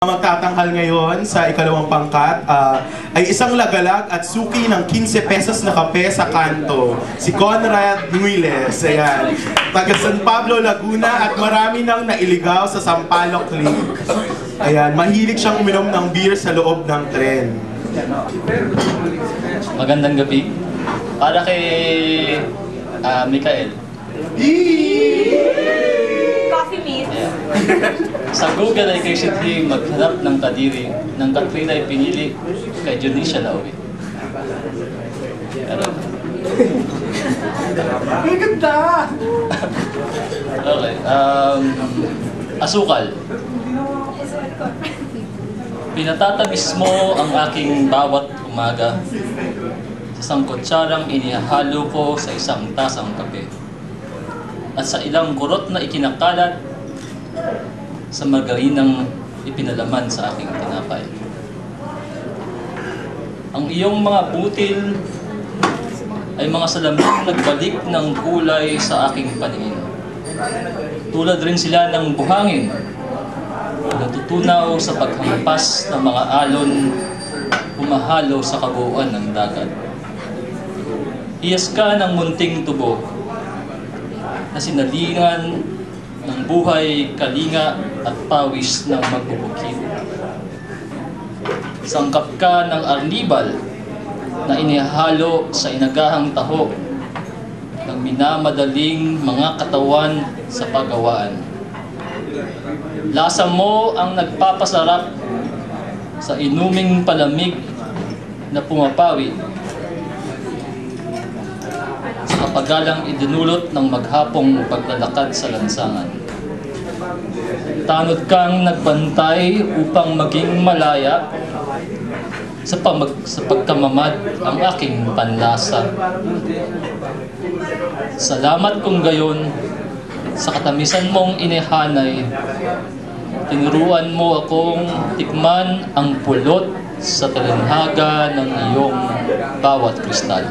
Magtatanghal ngayon sa ikalawang pangkat ay isang lagalag at suki ng 15 pesos na kape sa kanto. Si Conrad Nuiles, ayan. Taga San Pablo, Laguna at marami nang nailigaw sa Sampaloc Lake. Ayan, mahilig siyang uminom ng beer sa loob ng tren. Magandang gabi. Para kay Mikael. Coffee meets. Yeah. Sa Google ay kay Sidhi maghanap ng kadiri ng Katrina ay pinili kay Junisha Lawi. Pero Ang ganda! okay. Asukal. Pinatatamis mo ang aking bawat umaga. Sa isang kutsarang inihalo ko sa isang tasang kape. At sa ilang kurot na ikinakalat sa margarinang ipinalaman sa aking tinapay. Ang iyong mga butil ay mga salaming nagbalik ng kulay sa aking paningin. Tulad rin sila ng buhangin na natutunaw sa paghampas ng mga alon humahalo sa kabuuan ng dagat. Hiyas ka ng munting tubo na sinalingan ng buhay, kalinga at pawis ng magbubukid. Sangkap ka ng arnibal na inihalo sa inagahang taho ng minamadaling mga katawan sa paggawaan. Lasa mo ang nagpapasarap sa inuming palamig na pumapawi sa kapagalang idinulot ng maghapong paglalakad sa lansangan. Tanod kang nagbantay upang maging malaya sa pagkamamad ang aking panlasa. Salamat kung gayon sa katamisan mong inihanay. Tinuruan mo akong tikman ang pulot sa talinhaga ng iyong bawat kristal.